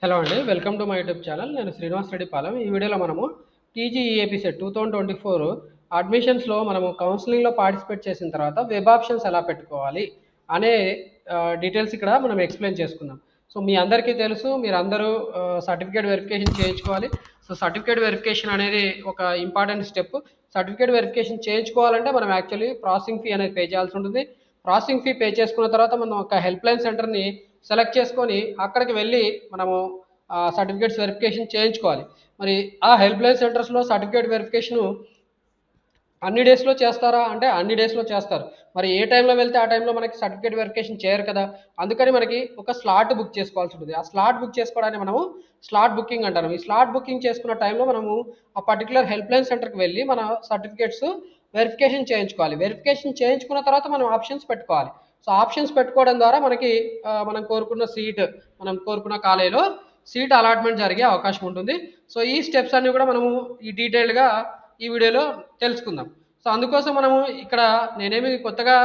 Hello అండి. Welcome to my YouTube channel. నేను శ్రీనివాస్ రెడ్డి పాలెం. ఈ వీడియోలో మనము టీజీఈఏపీ సెట్ 2024 అడ్మిషన్స్‌లో మనము కౌన్సెలింగ్‌లో పార్టిసిపేట్ చేసిన తర్వాత వెబ్ ఆప్షన్స్ ఎలా పెట్టుకోవాలి అనే డీటెయిల్స్ ఇక్కడ మనం ఎక్స్‌ప్లెయిన్ చేసుకుందాం. సో, మీ అందరికీ తెలుసు మీరందరూ సర్టిఫికేట్ వెరిఫికేషన్ చేయించుకోవాలి. సో, సర్టిఫికేట్ వెరిఫికేషన్ అనేది ఒక ఇంపార్టెంట్ స్టెప్. సర్టిఫికేట్ వెరిఫికేషన్ చేయించుకోవాలంటే మనం యాక్చువల్లీ ప్రాసెసింగ్ ఫీ అనేది పే చేయాల్సి ఉంటుంది. ప్రాసెసింగ్ ఫీ పే చేసుకున్న తర్వాత మనం ఒక హెల్ప్‌లైన్ సెంటర్‌ని సెలెక్ట్ చేసుకొని అక్కడికి వెళ్ళి మనము సర్టిఫికేట్స్ వెరిఫికేషన్ చేయించుకోవాలి. మరి ఆ హెల్ప్‌లైన్ సెంటర్స్‌లో సర్టిఫికేట్ వెరిఫికేషను అన్ని డేస్‌లో చేస్తారా అంటే అన్ని డేస్‌లో చేస్తారు. మరి ఏ టైంలో వెళ్తే ఆ టైంలో మనకి సర్టిఫికేట్ వెరిఫికేషన్ చేయరు కదా! అందుకని మనకి ఒక స్లాట్ బుక్ చేసుకోవాల్సి ఉంటుంది. ఆ స్లాట్ బుక్ చేసుకోవడాన్ని మనము స్లాట్ బుకింగ్ అంటారు. ఈ స్లాట్ బుకింగ్ చేసుకున్న టైంలో మనము ఆ పర్టిక్యులర్ హెల్ప్‌లైన్ సెంటర్‌కి వెళ్ళి మన సర్టిఫికేట్స్ వెరిఫికేషన్ చేయించుకోవాలి. వెరిఫికేషన్ చేయించుకున్న తర్వాత మనం ఆప్షన్స్ పెట్టుకోవాలి. సో, ఆప్షన్స్ పెట్టుకోవడం ద్వారా మనకి మనం కోరుకున్న సీట్, మనం కోరుకున్న కాలేజీలో సీట్ అలాట్‌మెంట్ జరిగే అవకాశం ఉంటుంది. సో, ఈ స్టెప్స్ అన్నీ కూడా మనము ఈ డీటెయిల్డ్‌గా ఈ వీడియోలో తెలుసుకుందాం. సో, అందుకోసం మనము ఇక్కడ నేనేమి కొత్తగా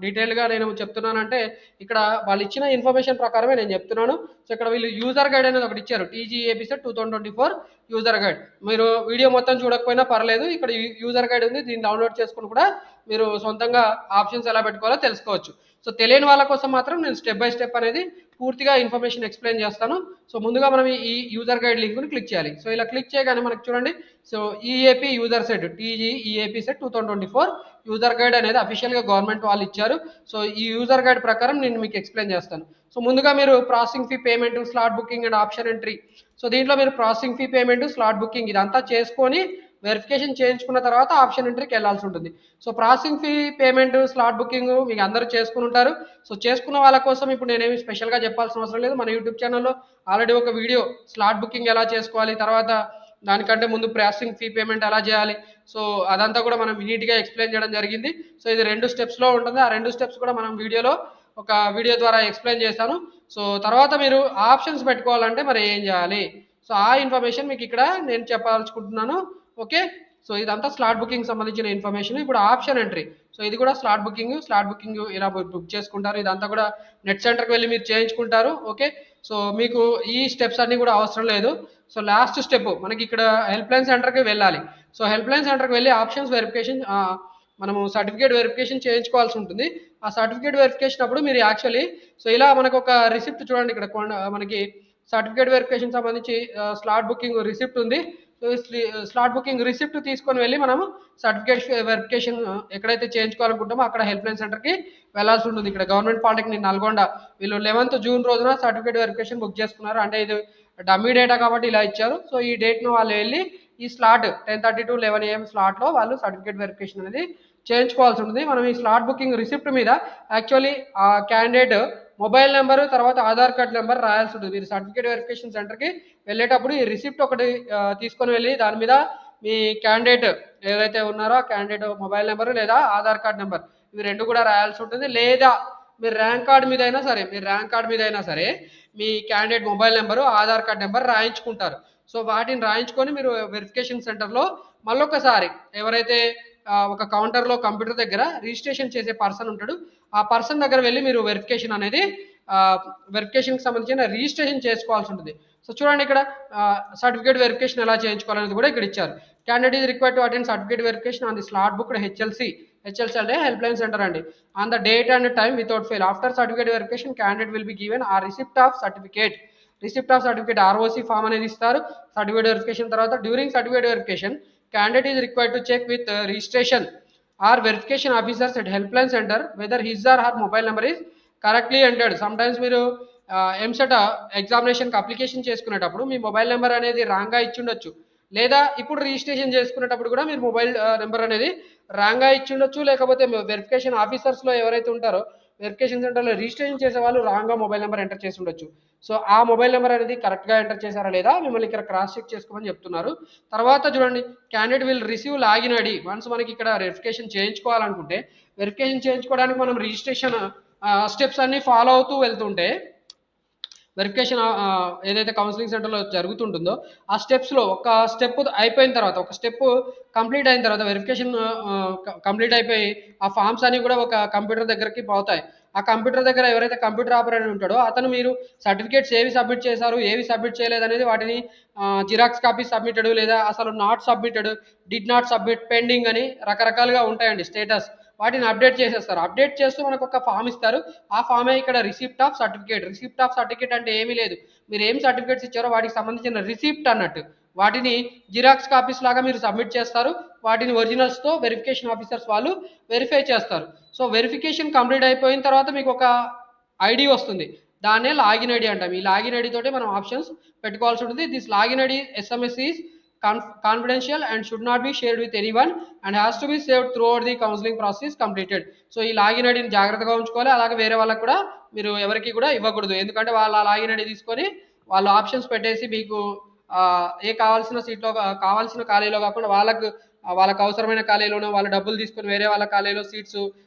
డీటెయిల్డ్‌గా నేను చెప్తున్నానంటే, ఇక్కడ వాళ్ళిచ్చిన ఇన్ఫర్మేషన్ ప్రకారమే నేను చెప్తున్నాను. సో, ఇక్కడ వీళ్ళు యూజర్ గైడ్ అనేది ఒకటి ఇచ్చారు. టీజీఏపీ సెట్ 2024 యూజర్ గైడ్. మీరు వీడియో మొత్తం చూడకపోయినా పర్లేదు. ఇక్కడ యూజర్ గైడ్ ఉంది. దీన్ని డౌన్‌లోడ్ చేసుకొని కూడా మీరు సొంతంగా ఆప్షన్స్ ఎలా పెట్టుకోవాలో తెలుసుకోవచ్చు. సో, తెలియని వాళ్ళ కోసం మాత్రం నేను స్టెప్ బై స్టెప్ అనేది పూర్తిగా ఇన్ఫర్మేషన్ ఎక్స్‌ప్లెయిన్ చేస్తాను. సో, ముందుగా మనం ఈ యూజర్ గైడ్ లింక్‌ని క్లిక్ చేయాలి. సో, ఇలా క్లిక్ చేయగానే మనకు చూడండి. So, EAP user set TGEAP set 2024 user guide అనేది అఫీషియల్‌గా గవర్నమెంట్ వాళ్ళు ఇచ్చారు. సో, ఈ యూజర్ గైడ్ ప్రకారం నేను మీకు ఎక్స్‌ప్లెయిన్ చేస్తాను. సో, ముందుగా మీరు processing fee payment, slot booking and option entry. So, దీంట్లో మీరు processing fee payment, slot booking ఇదంతా చేసుకొని వెరిఫికేషన్ చేయించుకున్న తర్వాత ఆప్షన్ ఎంట్రీకి వెళ్ళాల్సి ఉంటుంది. So, processing fee payment, slot booking మీకు అందరూ చేసుకుని ఉంటారు. సో, చేసుకున్న వాళ్ళ కోసం ఇప్పుడు నేనేమి స్పెషల్‌గా చెప్పాల్సిన అవసరం లేదు. మన యూట్యూబ్ ఛానల్‌లో ఆల్రెడీ ఒక వీడియో స్లాట్ బుకింగ్ ఎలా చేసుకోవాలి, తర్వాత దానికంటే ముందు ప్రాసెసింగ్ ఫీ పేమెంట్ ఎలా చేయాలి, సో అదంతా కూడా మనం నీట్‌గా ఎక్స్‌ప్లెయిన్ చేయడం జరిగింది. సో, ఇది 2 స్టెప్స్‌లో ఉంటుంది. ఆ 2 స్టెప్స్ కూడా మనం ఒక వీడియో ద్వారా ఎక్స్‌ప్లెయిన్ చేశాను. సో, తర్వాత మీరు ఆప్షన్స్ పెట్టుకోవాలంటే మరి ఏం చేయాలి? సో, ఆ ఇన్ఫర్మేషన్ మీకు ఇక్కడ నేను చెప్పదలుచుకుంటున్నాను. ఓకే. సో, ఇదంతా స్లాట్ బుకింగ్‌కి సంబంధించిన ఇన్ఫర్మేషన్. ఇప్పుడు ఆప్షన్ ఎంట్రీ. సో, ఇది కూడా స్లాట్ బుకింగ్ ఇలా బుక్ చేసుకుంటారు. ఇదంతా కూడా నెట్ సెంటర్‌కి వెళ్లి మీరు చేయించుకుంటారు. ఓకే. సో, మీకు ఈ స్టెప్స్ అన్నీ కూడా అవసరం లేదు. సో, లాస్ట్ స్టెప్ మనకి ఇక్కడ హెల్ప్‌లైన్ సెంటర్‌కి వెళ్ళాలి. సో, హెల్ప్‌లైన్ సెంటర్‌కి వెళ్లి ఆప్షన్స్ వెరిఫికేషన్ మనము సర్టిఫికేట్ వెరిఫికేషన్ చేయించుకోవాల్సి ఉంటుంది. ఆ సర్టిఫికేట్ వెరిఫికేషన్ అప్పుడు మీరు యాక్చువల్లీ సో, ఇలా మనకొక రిసిప్ట్ చూడండి ఇక్కడ మనకి సర్టిఫికేట్ వెరిఫికేషన్ సంబంధించి స్లాట్ బుకింగ్ రిసిప్ట్ ఉంది. సో, స్లాట్ బుకింగ్ రిసిప్ట్ తీసుకొని వెళ్ళి మనము సర్టిఫికేట్ వెరిఫికేషన్ ఎక్కడైతే చేయించుకోవాలనుకుంటామో అక్కడ హెల్ప్‌లైన్ సెంటర్‌కి వెళ్ళాల్సి ఉంటుంది. ఇక్కడ గవర్నమెంట్ పాలిటెక్నిక్ నల్గొండ వీళ్ళు 11th జూన్ రోజున సర్టిఫికేట్ వెరిఫికేషన్ బుక్ చేసుకున్నారు. అంటే ఇది డమ్మీ డేటా కాబట్టి ఇలా ఇచ్చారు. సో, ఈ డేట్‌ను వాళ్ళు వెళ్ళి ఈ స్లాట్ 10:30 to 11 AM స్లాట్‌లో వాళ్ళు సర్టిఫికేట్ వెరిఫికేషన్ అనేది చేయించుకోవాల్సి ఉంటుంది. మనం ఈ స్లాట్ బుకింగ్ రిసిప్ట్ మీద యాక్చువల్లీ ఆ క్యాండిడేట్ మొబైల్ నంబరు, తర్వాత ఆధార్ కార్డ్ నంబర్ రాయాల్సి ఉంటుంది. మీరు సర్టిఫికేట్ వెరిఫికేషన్ సెంటర్‌కి వెళ్ళేటప్పుడు ఈ రిసిప్ట్ ఒకటి తీసుకొని వెళ్ళి దాని మీద మీ క్యాండిడేట్ ఏదైతే ఉన్నారో ఆ క్యాండిడేట్ మొబైల్ నంబరు లేదా ఆధార్ కార్డ్ నంబర్ ఇవి 2 కూడా రాయాల్సి ఉంటుంది. లేదా మీరు ర్యాంక్ కార్డ్ మీద అయినా సరే మీ candidate mobile number, Aadhaar card number రాయించుకుంటారు. సో, వాటిని రాయించుకొని మీరు వెరిఫికేషన్ సెంటర్‌లో మళ్ళొకసారి ఎవరైతే ఒక కౌంటర్‌లో కంప్యూటర్ దగ్గర రిజిస్ట్రేషన్ చేసే పర్సన్ ఉంటాడు. ఆ పర్సన్ దగ్గర వెళ్లి మీరు వెరిఫికేషన్‌కి సంబంధించిన రిజిస్ట్రేషన్ చేసుకోవాల్సి ఉంటుంది. సో, చూడండి ఇక్కడ సర్టిఫికేట్ వెరిఫికేషన్ ఎలా చేయించుకోవాలనేది కూడా ఇక్కడ ఇచ్చారు. Candidate is required to attend certificate verification on the slot booked HLC అంటే హెల్ప్‌లైన్ సెంటర్ అండి. On the date and time without fail. After certificate verification candidate will be given a receipt of certificate ROC form అనేది ఇస్తారు. Certificate verification తర్వాత during certificate verification candidate is required to check with registration or verification officers at helpline centre whether his or her mobile number is correctly entered. Sometimes మీరు EAMCET ఎగ్జామినేషన్‌కి application చేసుకునేటప్పుడు మీ mobile number అనేది రాంగ్‌గా ఇచ్చుండొచ్చు. లేదా ఇప్పుడు registration చేసుకునేటప్పుడు కూడా మీరు మొబైల్ నంబర్ అనేది రాంగ్‌గా ఇచ్చుండొచ్చు. లేకపోతే వెరిఫికేషన్ ఆఫీసర్స్‌లో ఎవరైతే ఉంటారో వెరిఫికేషన్ సెంటర్‌లో రిజిస్ట్రేషన్ చేసేవాళ్ళు రాంగ్‌గా మొబైల్ నంబర్ ఎంటర్ చేసి ఉండొచ్చు. సో, ఆ మొబైల్ నంబర్ అనేది కరెక్ట్‌గా ఎంటర్ చేశారా లేదా మిమ్మల్ని ఇక్కడ క్రాస్ చెక్ చేసుకోమని చెప్తున్నారు. తర్వాత చూడండి candidate will receive login ID. Once మనకి ఇక్కడ వెరిఫికేషన్ చేయించుకోవాలనుకుంటే వెరిఫికేషన్ చేయించుకోవడానికి మనం రిజిస్ట్రేషన్ స్టెప్స్ అన్నీ ఫాలో అవుతూ వెళ్తుంటే వెరిఫికేషన్ ఏదైతే కౌన్సిలింగ్ సెంటర్‌లో జరుగుతుంటుందో, ఆ స్టెప్స్‌లో ఒక స్టెప్ అయిపోయిన తర్వాత, ఒక స్టెప్ కంప్లీట్ అయిన తర్వాత వెరిఫికేషన్ కంప్లీట్ అయిపోయి, ఆ ఫార్మ్స్ అన్నీ కూడా ఒక కంప్యూటర్ దగ్గరికి పోతాయి. ఆ కంప్యూటర్ దగ్గర ఎవరైతే కంప్యూటర్ ఆపరేటర్ ఉంటాడో అతను మీరు సర్టిఫికేట్స్ ఏవి సబ్మిట్ చేశారు, ఏవి సబ్మిట్ చేయలేదు అనేది వాటిని జిరాక్స్ కాపీ సబ్మిటెడ్ లేదా అసలు not submitted, did not submit, pending అని రకరకాలుగా ఉంటాయండి స్టేటస్. వాటిని అప్డేట్ చేసేస్తారు. అప్డేట్ చేస్తూ మనకు ఒక ఫామ్ ఇస్తారు. ఆ ఫామే ఇక్కడ receipt of certificate. Receipt of certificate అంటే ఏమీ లేదు, మీరు ఏం సర్టిఫికేట్స్ ఇచ్చారో వాటికి సంబంధించిన రిసిప్ట్ అన్నట్టు. వాటిని జిరాక్స్ కాపీస్ లాగా మీరు సబ్మిట్ చేస్తారు. వాటిని ఒరిజినల్స్తో వెరిఫికేషన్ ఆఫీసర్స్ వాళ్ళు వెరిఫై చేస్తారు. సో వెరిఫికేషన్ కంప్లీట్ అయిపోయిన తర్వాత మీకు ఒక ఐడి వస్తుంది, దాన్నే లాగిన్ ఐడి అంటాం. ఈ లాగిన్ ఐడి తోటి మనం ఆప్షన్స్ పెట్టుకోవాల్సి ఉంటుంది. This login ID SMS is confidential and should not be shared with anyone and has to be saved through out the counselling process completed. So ఈ login ఐడిని జాగ్రత్తగా ఉంచుకోవాలి. అలాగే వేరే వాళ్ళకి కూడా మీరు ఎవరికి కూడా ఇవ్వకూడదు, ఎందుకంటే వాళ్ళ లాగిన్ ఐడి తీసుకొని వాళ్ళు ఆప్షన్స్ పెట్టేసి మీకు ఏ కావాల్సిన సీట్లో కావాల్సిన ఖాళీలో కాకుండా వాళ్ళకు అవసరమైన ఖాళీలోనే వాళ్ళ డబ్బులు తీసుకొని వేరే వాళ్ళ ఖాళీలో సీట్స్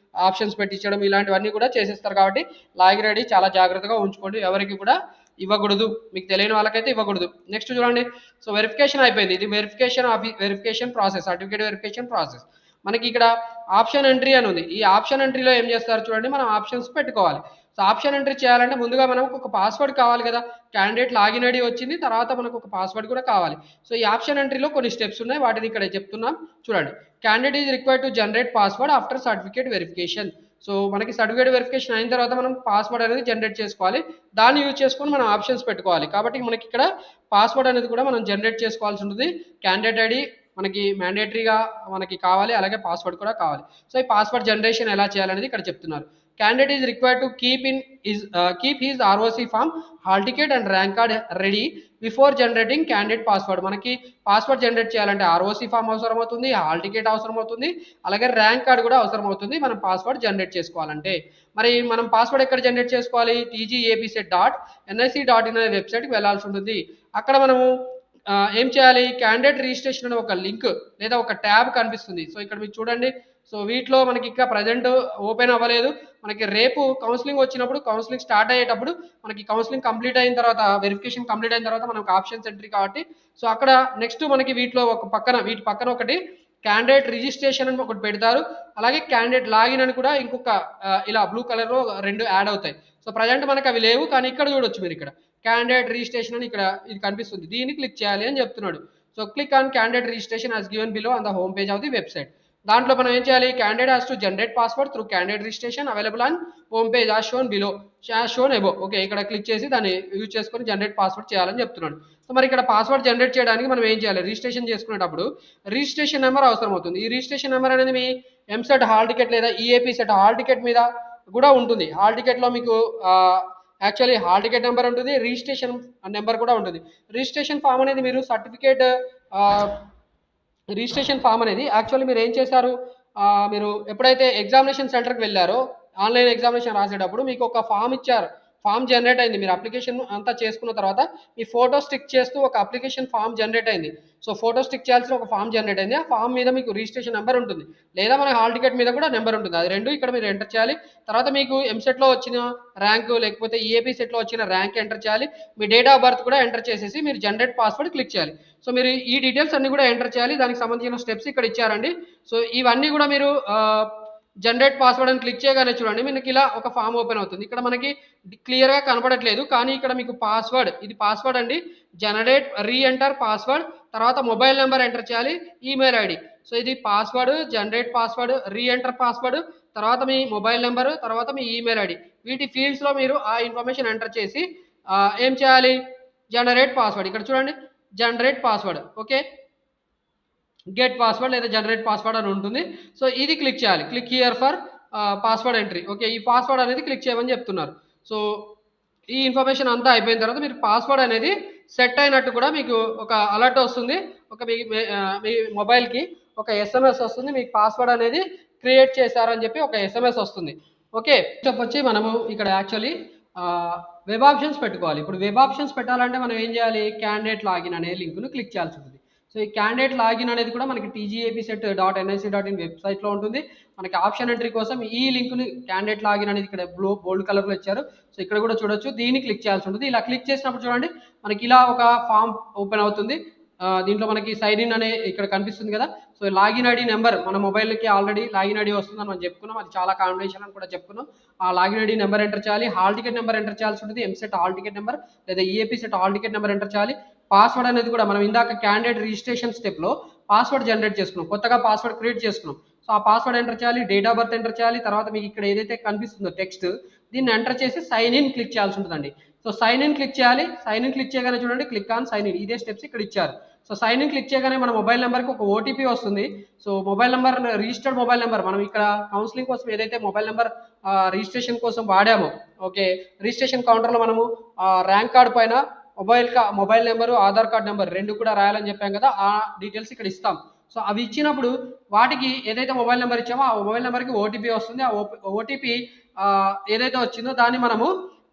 ఆప్షన్స్ పెట్టించడం ఇలాంటివన్నీ కూడా చేసేస్తారు. కాబట్టి లాగిన్ ఐడి చాలా జాగ్రత్తగా ఉంచుకోండి, ఎవరికి కూడా ఇవ్వకూడదు, మీకు తెలియని వాళ్ళకైతే ఇవ్వకూడదు. నెక్స్ట్ చూడండి, సో వెరిఫికేషన్ అయిపోయింది. ఇది verification process, certificate verification process. మనకి ఇక్కడ ఆప్షన్ ఎంట్రీ అని ఉంది. ఈ ఆప్షన్ ఎంట్రీలో ఏం చేస్తారు చూడండి, మనం ఆప్షన్స్ పెట్టుకోవాలి. సో ఆప్షన్ ఎంట్రీ చేయాలంటే ముందుగా మనకు ఒక పాస్వర్డ్ కావాలి కదా. క్యాండిడేట్ లాగిన్ ఐడి వచ్చింది, తర్వాత మనకు ఒక పాస్వర్డ్ కూడా కావాలి. సో ఈ ఆప్షన్ ఎంట్రీలో కొన్ని స్టెప్స్ ఉన్నాయి, వాటిని ఇక్కడ చెప్తున్నాం చూడండి. Candidate is required to generate password after certificate verification. So మనకి సర్టిఫికేట్ వెరిఫికేషన్ అయిన తర్వాత మనం పాస్వర్డ్ అనేది జనరేట్ చేసుకోవాలి. దాన్ని యూజ్ చేసుకొని మనం ఆప్షన్స్ పెట్టుకోవాలి. కాబట్టి మనకి ఇక్కడ పాస్వర్డ్ అనేది కూడా మనం జనరేట్ చేసుకోవాల్సి ఉంటుంది. క్యాండిడేట్ ఐడి మనకి మ్యాండేటరీగా మనకి కావాలి, అలాగే పాస్వర్డ్ కూడా కావాలి. సో ఈ పాస్వర్డ్ జనరేషన్ ఎలా చేయాలనేది ఇక్కడ చెప్తున్నారు. Candidate is required to keep his ROC form, hall ticket and rank card ready before generating candidate password. మనకి పాస్వర్డ్ జనరేట్ చేయాలంటే ఆర్ఓసి ఫామ్ అవసరం అవుతుంది, హాల్ టికెట్ అవసరం అవుతుంది, అలాగే ర్యాంక్ కార్డ్ కూడా అవసరం అవుతుంది మనం పాస్వర్డ్ జనరేట్ చేసుకోవాలంటే. మరి మనం పాస్వర్డ్ ఎక్కడ జనరేట్ చేసుకోవాలి, tgapset.nic.in అనే వెబ్సైట్కి వెళ్ళాల్సి ఉంటుంది. అక్కడ మనము ఏం చేయాలి, క్యాండిడేట్ రిజిస్ట్రేషన్ అనే ఒక లింక్ లేదా ఒక ట్యాబ్ కనిపిస్తుంది. సో ఇక్కడ మీరు చూడండి, సో వీటిలో మనకి ఇంకా ప్రజెంట్ ఓపెన్ అవ్వలేదు. మనకి రేపు కౌన్సిలింగ్ వచ్చినప్పుడు, కౌన్సిలింగ్ స్టార్ట్ అయ్యేటప్పుడు, మనకి కౌన్సిలింగ్ కంప్లీట్ అయిన తర్వాత, వెరిఫికేషన్ కంప్లీట్ అయిన తర్వాత మనకు ఆప్షన్స్ ఎంట్రీ కాబట్టి, సో అక్కడ నెక్స్ట్ మనకి వీటి పక్కన ఒకటి క్యాండిడేట్ రిజిస్ట్రేషన్ అని ఒకటి పెడతారు. అలాగే క్యాండిడేట్ లాగిన్ అని కూడా ఇంకొక ఇలా బ్లూ కలర్లో 2 యాడ్ అవుతాయి. సో ప్రజెంట్ మనకు అవి లేవు, కానీ ఇక్కడ చూడొచ్చు మీరు, ఇక్కడ క్యాండిడేట్ రిజిస్ట్రేషన్ అని ఇక్కడ ఇది కనిపిస్తుంది, దీన్ని క్లిక్ చేయాలి అని చెప్తున్నాడు. So click on candidate registration as given below on the home page of the website. దాంట్లో మనం ఏం చేయాలి, candidate has to generate password through candidate registration available on home page as shown below, as shown above. Okay, ఇక్కడ click చేసి దాన్ని use చేసుకొని generate password చేయాలని చెప్తున్నాడు. సో మరి ఇక్కడ పాస్వర్డ్ జనరేట్ చేయడానికి మనం ఏం చేయాలి, రిజిస్ట్రేషన్ చేసుకునేటప్పుడు రిజిస్ట్రేషన్ నెంబర్ అవసరం అవుతుంది. ఈ రిజిస్ట్రేషన్ నెంబర్ అనేది మీ ఎంసెట్ హాల్ టికెట్ లేదా ఈఏపీ సెట్ హాల్ టికెట్ మీద కూడా ఉంటుంది. హాల్ టికెట్లో మీకు యాక్చువల్లీ హాల్ టికెట్ నెంబర్ ఉంటుంది, రిజిస్ట్రేషన్ నెంబర్ కూడా ఉంటుంది. రిజిస్ట్రేషన్ ఫామ్ అనేది మీరు సర్టిఫికేట్ రిజిస్ట్రేషన్ ఫామ్ అనేది యాక్చువల్లీ మీరు ఏం చేశారు, మీరు ఎప్పుడైతే ఎగ్జామినేషన్ సెంటర్కి వెళ్ళారో ఆన్లైన్ ఎగ్జామినేషన్ రాసేటప్పుడు మీకు ఒక ఫామ్ ఇచ్చారు, ఫామ్ జనరేట్ అయింది. మీరు అప్లికేషన్ అంతా చేసుకున్న తర్వాత మీ ఫోటో స్టిక్ చేస్తూ ఒక అప్లికేషన్ ఫామ్ జనరేట్ అయింది. సో ఫోటో స్టిక్ చేయాల్సిన ఒక ఫామ్ జనరేట్ అయింది. ఆ ఫామ్ మీద మీకు రిజిస్ట్రేషన్ నెంబర్ ఉంటుంది, లేదా మన హాల్ టికెట్ మీద కూడా నెంబర్ ఉంటుంది. అది రెండు ఇక్కడ మీరు ఎంటర్ చేయాలి. తర్వాత మీకు ఎంసెట్లో వచ్చిన ర్యాంకు లేకపోతే ఈఏపీ సెట్లో వచ్చిన ర్యాంక్ ఎంటర్ చేయాలి. మీ డేట్ ఆఫ్ బర్త్ కూడా ఎంటర్ చేసేసి మీరు జనరేట్ పాస్వర్డ్ క్లిక్ చేయాలి. సో మీరు ఈ డీటెయిల్స్ అన్ని కూడా ఎంటర్ చేయాలి. దానికి సంబంధించిన స్టెప్స్ ఇక్కడ ఇచ్చారండి. సో ఇవన్నీ కూడా మీరు జనరేట్ పాస్వర్డ్ అని క్లిక్ చేయగానే చూడండి, మీకు ఇలా ఒక ఫామ్ ఓపెన్ అవుతుంది. ఇక్కడ మనకి క్లియర్గా కనపడట్లేదు, కానీ ఇక్కడ మీకు పాస్వర్డ్, ఇది పాస్వర్డ్ అండి. జనరేట్ రీఎంటర్ పాస్వర్డ్, తర్వాత మొబైల్ నెంబర్ ఎంటర్ చేయాలి, ఈమెయిల్ ఐడి. సో ఇది password, generate password, re-enter password, తర్వాత మీ మొబైల్ నెంబర్, తర్వాత మీ ఈమెయిల్ ఐడి. వీటి ఫీల్డ్స్లో మీరు ఆ ఇన్ఫర్మేషన్ ఎంటర్ చేసి ఏం చేయాలి, జనరేట్ పాస్వర్డ్. ఇక్కడ చూడండి, generate password. Okay, get password లేదా జనరేట్ పాస్వర్డ్ అని ఉంటుంది. సో ఇది క్లిక్ చేయాలి, click here for password entry. Okay, ఈ పాస్వర్డ్ అనేది క్లిక్ చేయమని చెప్తున్నారు. సో ఈ ఇన్ఫర్మేషన్ అంతా అయిపోయిన తర్వాత మీరు పాస్వర్డ్ అనేది సెట్ అయినట్టు కూడా మీకు ఒక అలర్ట్ వస్తుంది. ఒక మీ మొబైల్కి ఒక ఎస్ఎంఎస్ వస్తుంది, మీకు పాస్వర్డ్ అనేది క్రియేట్ చేశారని చెప్పి ఒక ఎస్ఎంఎస్ వస్తుంది. ఓకే, స్టెప్ వచ్చి మనము ఇక్కడ యాక్చువల్లీ వెబ్ ఆప్షన్స్ పెట్టుకోవాలి. ఇప్పుడు వెబ్ ఆప్షన్స్ పెట్టాలంటే మనం ఏం చేయాలి, క్యాండిడేట్ లాగిన్ అనే లింక్ను క్లిక్ చేయాల్సి ఉంటుంది. సో ఈ క్యాండిడేట్ లాగిన్ అనేది కూడా మనకి tgapset.nic.in వెబ్సైట్లో ఉంటుంది. మనకి ఆప్షన్ ఎంట్రీ కోసం ఈ లింక్ని క్యాండిడేట్ లాగిన్ అనేది ఇక్కడ బోల్డ్ కలర్లో ఇచ్చారు. సో ఇక్కడ కూడా చూడొచ్చు, దీన్ని క్లిక్ చేయాల్సి ఉంటుంది. ఇలా క్లిక్ చేసినప్పుడు చూడండి, మనకి ఇలా ఒక ఫామ్ ఓపెన్ అవుతుంది. దీంట్లో మనకి సైన్ ఇన్ అనే ఇక్కడ కనిపిస్తుంది కదా. So so login ID number మన మొబైల్కి ఆల్రెడీ లాగిన్ ఐడి వస్తుందని మనం చెప్పుకున్నాం, అది చాలా కాంబినేషన్ అని కూడా చెప్పుకున్నాం. ఆ లాగిన్ ఐడి నెంబర్ ఎంటర్ చేయాలి, హాల్ టికెట్ నెంబర్ ఎంటర్ చేయాల్సి ఉంటుంది, ఎంసెట్ హాల్ టికెట్ నెంబర్ లేదా EAP set hall ticket number enter చేయాలి. పాస్వర్డ్ అనేది కూడా మనం ఇందాక క్యాండిడేట్ రిజిస్ట్రేషన్ స్టెప్లో పాస్వర్డ్ జనరేట్ చేసుకున్నాం, కొత్తగా పాస్వర్డ్ క్రియేట్ చేసుకున్నాం. సో ఆ పాస్వర్డ్ ఎంటర్ చేయాలి, డేట్ ఆఫ్ బర్త్ ఎంటర్ చేయాలి. తర్వాత మీకు ఇక్కడ ఏదైతే కనిపిస్తుందో టెక్స్ట్, దీన్ని ఎంటర్ చేసి సైన్ ఇన్ క్లిక్ చేయాల్సి ఉంటుందండి. సో సైన్ ఇన్ క్లిక్ చేయాలి. సైన్ ఇన్ క్లిక్ చేయగానే చూడండి, క్లిక్ ఆన్ సైన్ ఇన్, ఇదే స్టెప్స్ ఇక్కడ ఇచ్చారు. సో సైన్ ఇన్ క్లిక్ చేయగానే మన మొబైల్ నెంబర్కి ఒక ఓటీపీ వస్తుంది. So mobile number, registered mobile number, మనం ఇక్కడ కౌన్సిలింగ్ కోసం ఏదైతే మొబైల్ నెంబర్ రిజిస్ట్రేషన్ కోసం వాడామో, ఓకే, రిజిస్ట్రేషన్ కౌంటర్లో మనము ర్యాంక్ కార్డ్ పైన mobile number, Aadhaar card number రెండు కూడా రాయాలని చెప్పాం కదా, ఆ డీటెయిల్స్ ఇక్కడ ఇస్తాం. సో అవి ఇచ్చినప్పుడు వాటికి ఏదైతే మొబైల్ నెంబర్ ఇచ్చామో ఆ మొబైల్ నెంబర్కి ఓటీపీ వస్తుంది. ఆ ఓటీపీ ఏదైతే వచ్చిందో దాన్ని మనము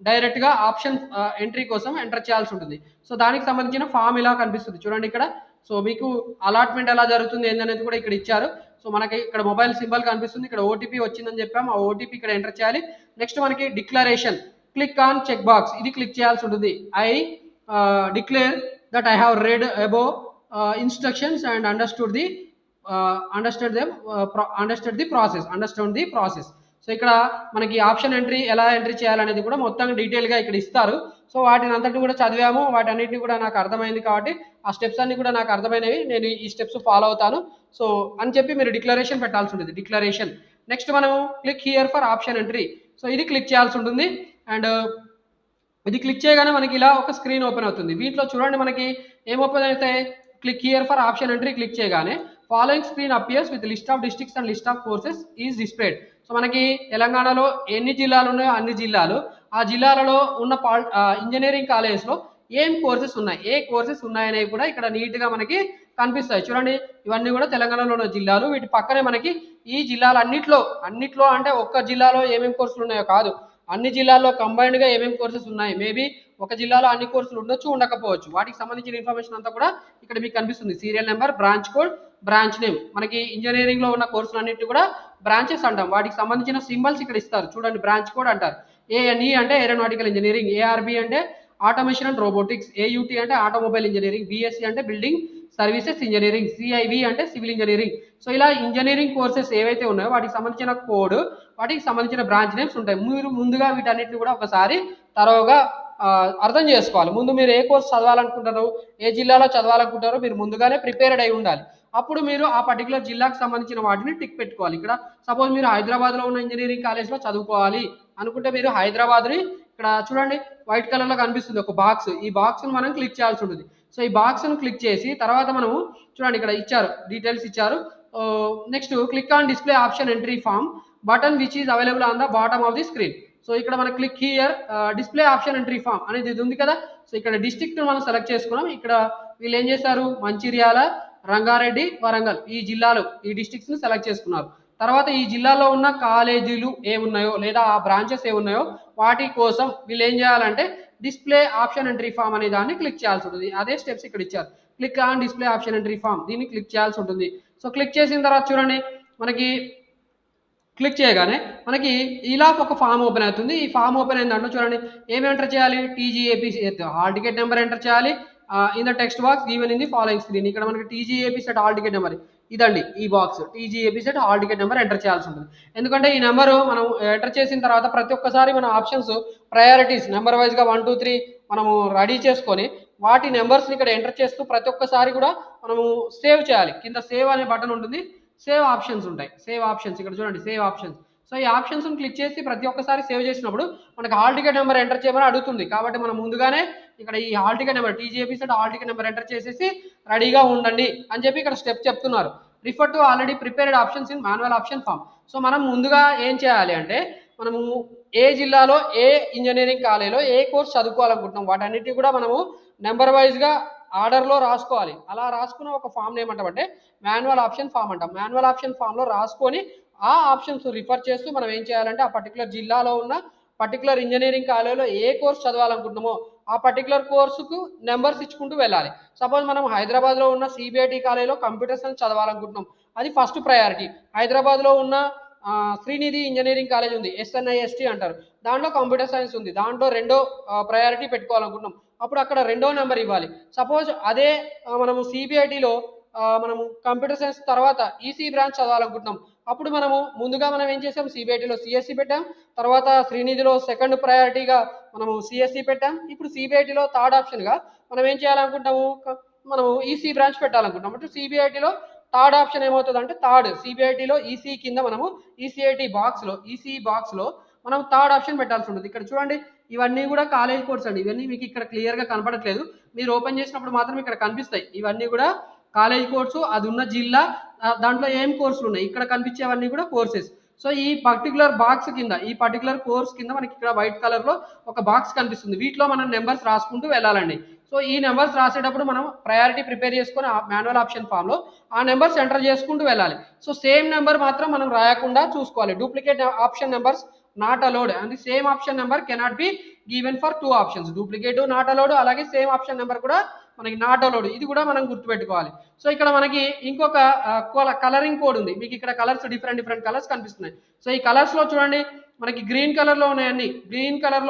డైరెక్ట్గా ఆప్షన్ ఎంట్రీ కోసం ఎంటర్ చేయాల్సి ఉంటుంది. సో దానికి సంబంధించిన ఫామ్ ఇలా కనిపిస్తుంది చూడండి ఇక్కడ. సో మీకు అలాట్మెంట్ ఎలా జరుగుతుంది ఏందనేది కూడా ఇక్కడ ఇచ్చారు. సో మనకి ఇక్కడ మొబైల్ సింబల్ కనిపిస్తుంది, ఇక్కడ ఓటీపీ వచ్చిందని చెప్పాము, ఆ ఓటీపీ ఇక్కడ ఎంటర్ చేయాలి. నెక్స్ట్ మనకి declaration, click on check box, ఇది క్లిక్ చేయాల్సి ఉంటుంది. I declare that I have read above instructions and understood the process. So ఇక్కడ మనకి ఆప్షన్ ఎంట్రీ ఎలా ఎంట్రీ చేయాలనేది కూడా మొత్తం డీటెయిల్గా ఇక్కడ ఇస్తారు. సో వాటిని అంతటిని కూడా చదివాము, వాటన్నిటిని కూడా నాకు అర్థమైంది కాబట్టి ఆ స్టెప్స్ అన్ని కూడా నాకు అర్థమైనవి, నేను ఈ స్టెప్స్ ఫాలో అవుతాను సో అని చెప్పి మీరు డిక్లరేషన్ పెట్టాల్సి ఉంటుంది. డిక్లరేషన్ నెక్స్ట్ మనము click here for option entry, so ఇది క్లిక్ చేయాల్సి ఉంటుంది. అండ్ ఇది క్లిక్ చేయగానే మనకి ఇలా ఒక స్క్రీన్ ఓపెన్ అవుతుంది. వీటిలో చూడండి మనకి ఏం ఓపెన్ అయితే, click here for option entry click చేయగానే following screen appears with list of districts and list of courses is displayed. So మనకి తెలంగాణలో ఎన్ని జిల్లాలు ఉన్నాయో అన్ని జిల్లాలు, ఆ జిల్లాలలో ఉన్న ఇంజనీరింగ్ కాలేజెస్లో ఏం కోర్సెస్ ఉన్నాయి, ఏ కోర్సెస్ ఉన్నాయనేవి కూడా ఇక్కడ నీట్గా మనకి కనిపిస్తాయి. చూడండి ఇవన్నీ కూడా తెలంగాణలో ఉన్న జిల్లాలు, వీటి పక్కనే మనకి ఈ జిల్లాలు అన్నిట్లో అంటే ఒక్క జిల్లాలో ఏమేమి కోర్సులు ఉన్నాయో కాదు, అన్ని జిల్లాల్లో కంబైన్డ్గా ఏమేమి కోర్సెస్ ఉన్నాయి, మేబీ ఒక జిల్లాలో అన్ని కోర్సులు ఉండొచ్చు ఉండకపోవచ్చు, వాటికి సంబంధించిన ఇన్ఫర్మేషన్ అంతా కూడా ఇక్కడ మీకు కనిపిస్తుంది. Serial number, branch code, branch name. మనకి ఇంజనీరింగ్లో ఉన్న కోర్సులు అన్నింటినీ కూడా బ్రాంచెస్ అంటాం, వాటికి సంబంధించిన సింబల్స్ ఇక్కడ ఇస్తారు చూడండి. బ్రాంచ్ కోడ్ అంటారు. ఏఎన్ఈ అంటే ఏరోనాటికల్ ఇంజనీరింగ్, ఏఆర్బి అంటే ఆటోమేషన్ అండ్ రోబోటిక్స్, ఏయూటీ అంటే ఆటోమొబైల్ ఇంజనీరింగ్, బిఎస్సి అంటే బిల్డింగ్ సర్వీసెస్ ఇంజనీరింగ్, సిఐవి అంటే సివిల్ ఇంజనీరింగ్. సో ఇలా ఇంజనీరింగ్ కోర్సెస్ ఏవైతే ఉన్నాయో వాటికి సంబంధించిన కోడ్, వాటికి సంబంధించిన బ్రాంచ్ నేమ్స్ ఉంటాయి. మీరు ముందుగా వీటన్నిటిని కూడా ఒకసారి తరోగా అర్థం చేసుకోవాలి. ముందు మీరు ఏ కోర్స్ చదవాలనుకుంటారో, ఏ జిల్లాలో చదవాలనుకుంటారో మీరు ముందుగానే ప్రిపేర్డ్ అయి ఉండాలి. అప్పుడు మీరు ఆ పర్టికులర్ జిల్లాకు సంబంధించిన వాటిని టిక్ పెట్టుకోవాలి. ఇక్కడ సపోజ్ మీరు హైదరాబాద్లో ఉన్న ఇంజనీరింగ్ కాలేజ్లో చదువుకోవాలి అనుకుంటే మీరు హైదరాబాద్ని ఇక్కడ చూడండి వైట్ కలర్లో కనిపిస్తుంది ఒక బాక్స్, ఈ బాక్స్ను మనం క్లిక్ చేయాల్సి ఉంటుంది. సో ఈ బాక్స్ను క్లిక్ చేసి తర్వాత మనము చూడండి ఇక్కడ ఇచ్చారు, డీటెయిల్స్ ఇచ్చారు. Next click on display option entry form button which is available on the bottom of the screen. So ఇక్కడ మనం click here display option entry form అనేది ఇది ఉంది కదా. సో ఇక్కడ డిస్ట్రిక్ట్ మనం సెలెక్ట్ చేసుకున్నాం. ఇక్కడ వీళ్ళు ఏం చేశారు, మంచిర్యాల, రంగారెడ్డి, వరంగల్ ఈ జిల్లాలు, ఈ డిస్ట్రిక్ట్స్ని సెలెక్ట్ చేసుకున్నారు. తర్వాత ఈ జిల్లాలో ఉన్న కాలేజీలు ఏమున్నాయో లేదా ఆ బ్రాంచెస్ ఏమున్నాయో వాటి కోసం వీళ్ళు ఏం చేయాలంటే డిస్ప్లే ఆప్షన్ ఎంట్రీ ఫామ్ అనే దాన్ని క్లిక్ చేయాల్సి ఉంటుంది. అదే స్టెప్స్ ఇక్కడ ఇచ్చారు. Click on display option entry form, దీన్ని క్లిక్ చేయాల్సి ఉంటుంది. సో క్లిక్ చేసిన తర్వాత చూడండి మనకి క్లిక్ చేయగానే మనకి ఇలా ఒక ఫామ్ ఓపెన్ అవుతుంది. ఈ ఫామ్ ఓపెన్ అయిన దాంట్లో చూడండి ఏమి ఎంటర్ చేయాలి, TGAP hall ticket number enter చేయాలి. In the text box given in the following screen, ఇక్కడ మనకి TGAP set hall ticket number ఇదండి, ఈ box TGAP set hall ticket number enter చేయాల్సి ఉంటుంది. ఎందుకంటే ఈ నెంబరు మనం ఎంటర్ చేసిన తర్వాత ప్రతి ఒక్కసారి మన ఆప్షన్స్ ప్రయారిటీస్ నెంబర్ వైజ్గా 1 2 3 మనము రెడీ చేసుకొని వాటి నెంబర్స్ని ఇక్కడ ఎంటర్ చేస్తూ ప్రతి ఒక్కసారి కూడా మనము సేవ్ చేయాలి. కింద సేవ్ అనే బటన్ ఉంటుంది, సేవ్ ఆప్షన్స్ ఉంటాయి. సేవ్ ఆప్షన్స్ ఇక్కడ చూడండి, సేవ్ ఆప్షన్స్. సో ఈ ఆప్షన్స్ని క్లిక్ చేసి ప్రతి ఒక్కసారి సేవ్ చేసినప్పుడు మనకి హాల్ టికెట్ నెంబర్ ఎంటర్ చేయమని అడుగుతుంది. కాబట్టి మనం ముందుగానే ఇక్కడ ఈ hall ticket number TGAP set hall ticket number enter చేసేసి రెడీగా ఉండండి అని చెప్పి ఇక్కడ స్టెప్ చెప్తున్నారు. Refer to already prepared options in manual option form. So మనం ముందుగా ఏం చేయాలి అంటే మనము ఏ జిల్లాలో ఏ ఇంజనీరింగ్ కాలేజీలో ఏ కోర్స్ చదువుకోవాలనుకుంటున్నాం వాటన్నిటి కూడా మనము నెంబర్ వైజ్గా ఆర్డర్లో రాసుకోవాలి. అలా రాసుకున్న ఒక ఫామ్ ఏమంటామంటే మాన్యువల్ ఆప్షన్ ఫామ్ అంటాం. మాన్యువల్ ఆప్షన్ ఫామ్లో రాసుకొని ఆ ఆప్షన్స్ రిఫర్ చేస్తూ మనం ఏం చేయాలంటే ఆ పర్టికులర్ జిల్లాలో ఉన్న పర్టికులర్ ఇంజనీరింగ్ కాలేజీలో ఏ కోర్స్ చదవాలనుకుంటున్నామో ఆ పర్టికులర్ కోర్సుకు నెంబర్స్ ఇచ్చుకుంటూ వెళ్ళాలి. సపోజ్ మనం హైదరాబాద్లో ఉన్న సిబిఐటి కాలేజీలో కంప్యూటర్ సైన్స్ చదవాలనుకుంటున్నాం, అది ఫస్ట్ ప్రయారిటీ. హైదరాబాద్లో ఉన్న శ్రీనిధి ఇంజనీరింగ్ కాలేజ్ ఉంది, ఎస్ఎన్ఐఎస్టీ అంటారు, దాంట్లో కంప్యూటర్ సైన్స్ ఉంది, దాంట్లో రెండో ప్రయారిటీ పెట్టుకోవాలనుకుంటున్నాం, అప్పుడు అక్కడ రెండో నెంబర్ ఇవ్వాలి. సపోజ్ అదే మనము సిబిఐటిలో మనము కంప్యూటర్ సైన్స్ తర్వాత ఈసీ బ్రాంచ్ చదవాలనుకుంటున్నాం. అప్పుడు మనము ముందుగా మనం ఏం చేసాం, సిబిఐటిలో సిఎస్సి పెట్టాం. తర్వాత శ్రీనిధిలో సెకండ్ ప్రయారిటీగా మనము సిఎస్సి పెట్టాం. ఇప్పుడు సిబిఐటిలో థర్డ్ ఆప్షన్గా మనం ఏం చేయాలనుకుంటాము, మనము ఈసీ బ్రాంచ్ పెట్టాలనుకుంటాం. అంటే సిబిఐటిలో థర్డ్ ఆప్షన్ ఏమవుతుందంటే థర్డ్ సిబిఐటిలో ఈసీ కింద మనము ఈసీ బాక్స్లో మనం థర్డ్ ఆప్షన్ పెట్టాల్సి ఉంటుంది. ఇక్కడ చూడండి, ఇవన్నీ కూడా కాలేజ్ కోర్స్ అండి. ఇవన్నీ మీకు ఇక్కడ క్లియర్గా కనపడట్లేదు, మీరు ఓపెన్ చేసినప్పుడు మాత్రం ఇక్కడ కనిపిస్తాయి. ఇవన్నీ కూడా కాలేజ్ కోర్సు, అది ఉన్న జిల్లా, దాంట్లో ఏం కోర్సులు ఉన్నాయి ఇక్కడ కనిపించేవన్నీ కూడా కోర్సెస్. సో ఈ పర్టికులర్ బాక్స్ కింద, ఈ పర్టికులర్ కోర్స్ కింద మనకి ఇక్కడ వైట్ కలర్లో ఒక బాక్స్ కనిపిస్తుంది. వీటిలో మనం నెంబర్స్ రాసుకుంటూ వెళ్ళాలండి. సో ఈ నెంబర్స్ రాసేటప్పుడు మనం ప్రయారిటీ ప్రిపేర్ చేసుకొని మాన్యువల్ ఆప్షన్ ఫామ్లో ఆ నెంబర్స్ ఎంటర్ చేసుకుంటూ వెళ్ళాలి. సో సేమ్ నెంబర్ మాత్రం మనం రాయకుండా చూసుకోవాలి. Duplicate option numbers not allowed and same option number cannot be given for 2 options. Duplicate not allowed, అలాగే సేమ్ ఆప్షన్ నెంబర్ కూడా మనకి నాట్ అలౌడ్. ఇది కూడా మనం గుర్తుపెట్టుకోవాలి. సో ఇక్కడ మనకి ఇంకొక కలరింగ్ కోడ్ ఉంది. మీకు ఇక్కడ కలర్స్ డిఫరెంట్ కలర్స్ కనిపిస్తున్నాయి. సో ఈ కలర్స్ లో చూడండి, మనకి గ్రీన్ కలర్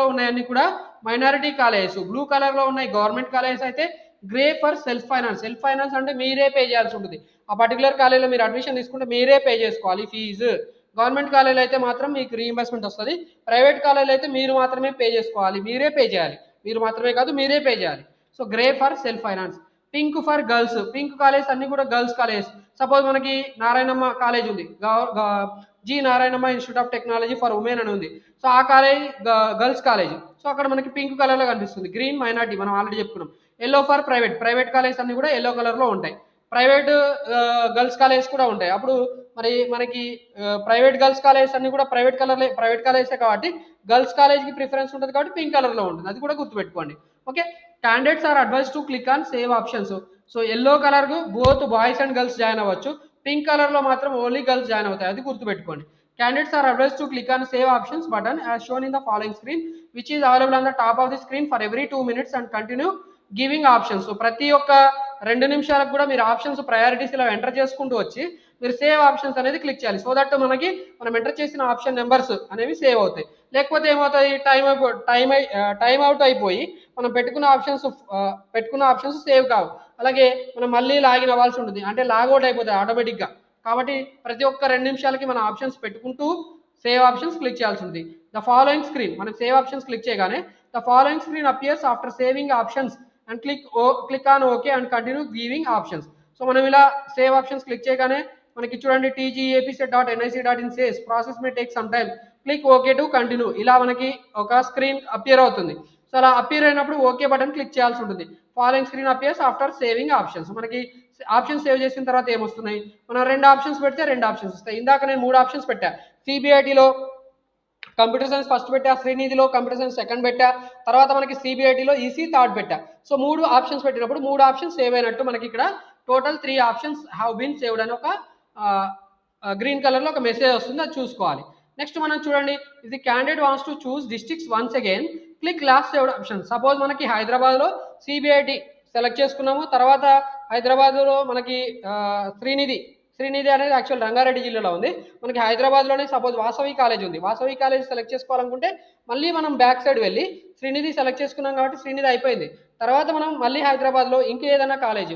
లో ఉన్నాయన్నీ కూడా మైనారిటీ కాలేజెస్, బ్లూ కలర్ లో ఉన్నాయి గవర్నమెంట్ కాలేజెస్, అయితే గ్రే ఫర్ సెల్ఫ్ ఫైనాన్స్ అంటే మీరే పే చేయాల్సి ఉంటుంది. ఆ పర్టికులర్ కాలేజీలో మీరు అడ్మిషన్ తీసుకుంటే మీరే పే చేసుకోవాలి ఫీజు. గవర్నమెంట్ కాలేజీలో అయితే మాత్రం మీకు రీఇంబర్స్మెంట్ వస్తుంది. ప్రైవేట్ కాలేజీలో అయితే మీరు మాత్రమే పే చేసుకోవాలి, మీరే పే చేయాలి. మీరు మాత్రమే కాదు, మీరే పే చేయాలి. So grey for self finance. Pink for girls, pink college అన్ని కూడా గర్ల్స్ కాలేజ్. సపోజ్ మనకి నారాయణమ్మ కాలేజ్ ఉంది, G Narayanamma institute of technology for women అని ఉంది. సో ఆ కాలేజ్ గర్ల్స్ కాలేజ్. సో అక్కడ మనకి పింక్ కలర్లో కనిపిస్తుంది. గ్రీన్ మైనార్టీ, మనం ఆల్రెడీ చెప్పుకున్నాం. ఎల్లో ఫర్ ప్రైవేట్ కాలేజ్ అన్ని కూడా ఎల్లో కలర్లో ఉంటాయి. ప్రైవేట్ గర్ల్స్ కాలేజ్ కూడా ఉంటాయి. అప్పుడు మరి మనకి ప్రైవేట్ గర్ల్స్ కాలేజ్ అన్ని కూడా ప్రైవేట్ కాలేజే కాబట్టి గర్ల్స్ కాలేజ్కి ప్రిఫరెన్స్ ఉంటుంది కాబట్టి పింక్ కలర్లో ఉంటుంది. అది కూడా గుర్తుపెట్టుకోండి. Okay, candidates are advise to click on save options. So yellow colour both boys and girls join అవ్వచ్చు, పింక్ కలర్లో మాత్రం ఓన్లీ గర్ల్స్ జాయిన్ అవుతాయి. అది గుర్తుపెట్టుకోండి. Candidates are advised to click on Save Options button as shown in the following screen, which is available on the top of the screen for every 2 minutes and continue giving options. So ప్రతి ఒక్క 2 నిమిషాలకు కూడా మీరు options priorities ఇలా enter చేసుకుంటూ వచ్చి మీరు save options అనేది క్లిక్ చేయాలి. సో దట్ మనం ఎంటర్ చేసిన ఆప్షన్ నెంబర్స్ అనేవి సేవ్ అవుతాయి. లేకపోతే ఏమవుతాయి, టైం అవుట్ అయిపోయి మనం పెట్టుకున్న ఆప్షన్స్ సేవ్ కావు. అలాగే మనం మళ్ళీ లాగిన్ అవ్వాల్సి ఉంటుంది, అంటే లాగౌట్ అయిపోతాయి ఆటోమేటిక్గా. కాబట్టి ప్రతి ఒక్క 2 నిమిషాలకి మన ఆప్షన్స్ పెట్టుకుంటూ సేవ్ ఆప్షన్స్ క్లిక్ చేయాల్సి ఉంది. ద ఫాలోయింగ్ స్క్రీన్, మనం సేవ్ ఆప్షన్స్ క్లిక్ చేయగానే the following screen appears after saving options and click on okay and continue giving options. So మనం ఇలా సేవ్ ఆప్షన్స్ క్లిక్ చేయగానే మనకి చూడండి tgapset.nic.in says process may take some time, click okay to continue, ఇలా మనకి ఒక screen appear అవుతుంది. So అలా అపియర్ అయినప్పుడు ఓకే బటన్ క్లిక్ చేయాల్సి ఉంటుంది. Following screen appears after saving options. మనకి ఆప్షన్స్ సేవ్ చేసిన తర్వాత ఏమొస్తున్నాయి, మనం 2 ఆప్షన్స్ పెడితే 2 ఆప్షన్స్ వస్తాయి. ఇందాక నేను 3 ఆప్షన్స్ పెట్టా. సిబిఐటిలో కంప్యూటర్ సైన్స్ ఫస్ట్ పెట్టా, శ్రీనిధిలో కంప్యూటర్ సైన్స్ సెకండ్ పెట్టా, తర్వాత మనకి సిబిఐటిలో ఈసీ థర్డ్ పెట్టా. సో 3 ఆప్షన్స్ పెట్టినప్పుడు 3 ఆప్షన్స్ సేవ్ అయినట్టు మనకి ఇక్కడ total 3 options have been saved అని ఒక గ్రీన్ కలర్లో ఒక మెసేజ్ వస్తుంది, అది చూసుకోవాలి. నెక్స్ట్ మనం చూడండి, ఇది candidate wants to choose districts once again, click last saved option. Suppose మనకి హైదరాబాద్లో సిబిఐటి సెలెక్ట్ చేసుకున్నాము, తర్వాత హైదరాబాద్లో మనకి శ్రీనిధి అనేది యాక్చువల్ రంగారెడ్డి జిల్లాలో ఉంది. మనకి హైదరాబాద్లోనే సపోజ్ వాసవి కాలేజ్ ఉంది, వాసవి కాలేజ్ సెలెక్ట్ చేసుకోవాలనుకుంటే మళ్ళీ మనం బ్యాక్ సైడ్ వెళ్ళి శ్రీనిధి సెలెక్ట్ చేసుకున్నాం కాబట్టి శ్రీనిధి అయిపోయింది. తర్వాత మనం మళ్ళీ హైదరాబాద్లో ఇంకేదైనా కాలేజ్